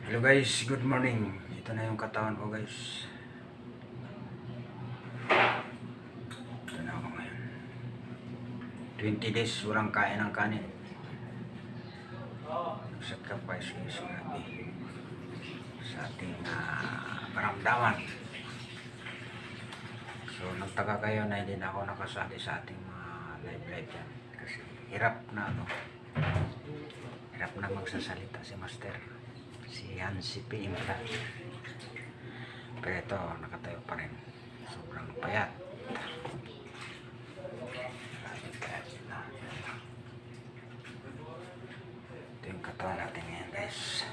Hello guys, good morning. Ito na yung katawan ko guys. Ito na ako ngayon. 20 days walang kain ng kanin. Sacrifice yung sinabi sa ating karamdaman. So nagtaka kayo na hindi na ako nakasali sa ating live yan. Kasi hirap na magsasalita si Master. Si Hansi Pimpla. Pero ito, nakatayo pa rin. Sobrang payat. Ito yung katawan natin ngayon guys.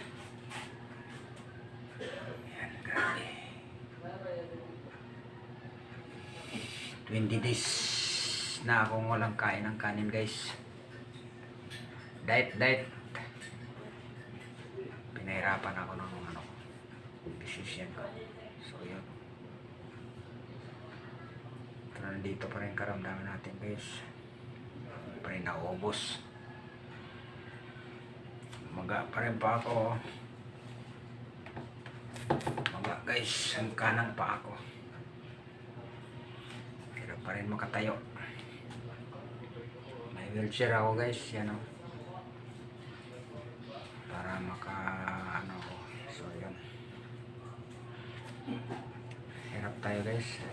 Yan, grabe. 20 days na akong walang kain ng kanin guys. Diet. Pinahirapan ako ng decision ko. So yun. Pero nandito pa rin karamdaman natin guys. Hindi pa rin naubos. Maga pa rin pa ako. Maga guys, ang kanang pa ako. Pero pa rin makatayo. May wheelchair ako guys. Yan o. Para ako. So yun. Hirap tayo guys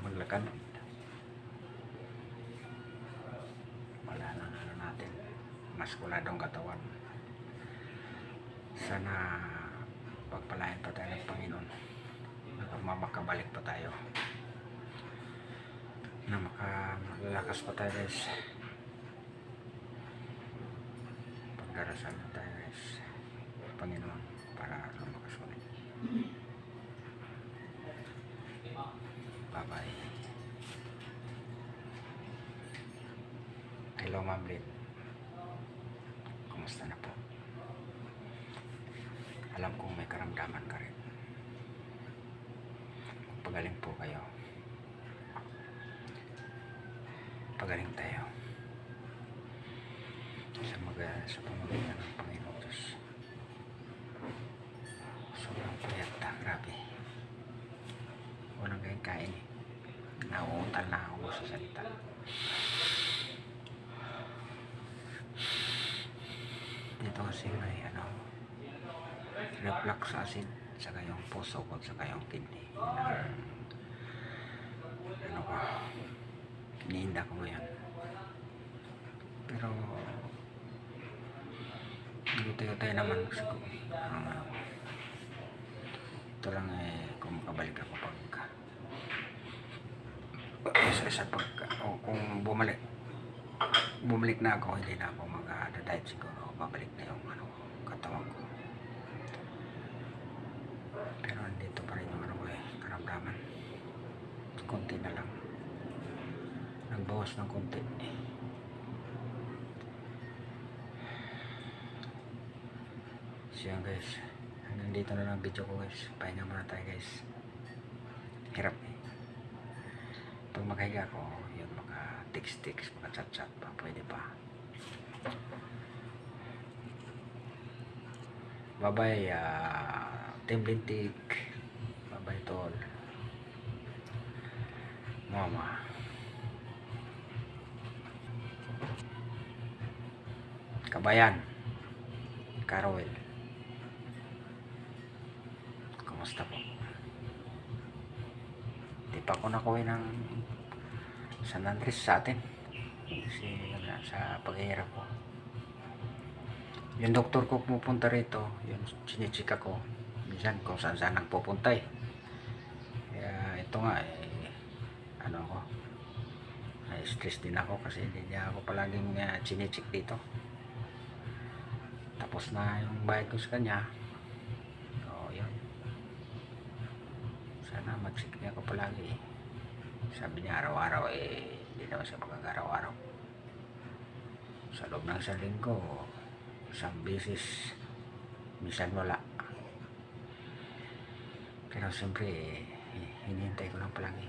maglakad. Wala nang natin maskuladong katawan. Sana pagpalain pa tayo ng Panginoon na makabalik pa tayo, na makalakas pa tayo guys. Pagdarasal na tayo guys Panginoon para lumakas ulit. Bye bye. Hello Ma'am Lynn. Kumusta na po? Alam kong may karamdaman ka rin. Pagaling po kayo. Pagaling tayo. Sa pamamagitan ng Panginoon Diyos. Sobrang payat na, grabe. Walang kayong kain eh. Nauutal na ako sa salita. Dito kasi may reflux acid sa kayong puso ko, sa kayong kidney. Iniinda ko ngayon. Pero tayo naman siguro. Ito lang kung makabalik ako kung bumalik na ako, hindi na ako mag-diet siguro. Babalik na yung katawan ko. Pero nandito pa rin yung karamdaman. Konti na lang. Nagbawas ng konti. So yan guys, hanggang dito na lang video ko guys. Pahinga muna tayo guys. Hirap eh. Pag makahiga ko, yun, maka-text, maka-chat pa, pwede pa. Bye bye Team Lintik. Bye bye tol. Mama. Kabayan. Carol. Kumusta po? Di pa ako nakuha ng San Andres sa atin. Kasi sa paghihirap ko. Yung doktor ko pupunta rito, yung chinichika ko. Minsan kung saan nagpupunta eh. Kaya ito nga ako. Stress din ako kasi hindi niya ako palaging chinichik dito. Tapos na yung bayad ko sa kanya. So yun. Sana mag-check niya ako palagi. Sabi niya araw-araw hindi naman siya pagkakaraw-araw. Sa loob ng isang linggo, isang beses, minsan wala. Pero siyempre hinihintay ko lang palagi.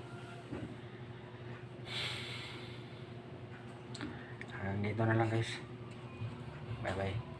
Hanggang dito na lang guys. Bye bye.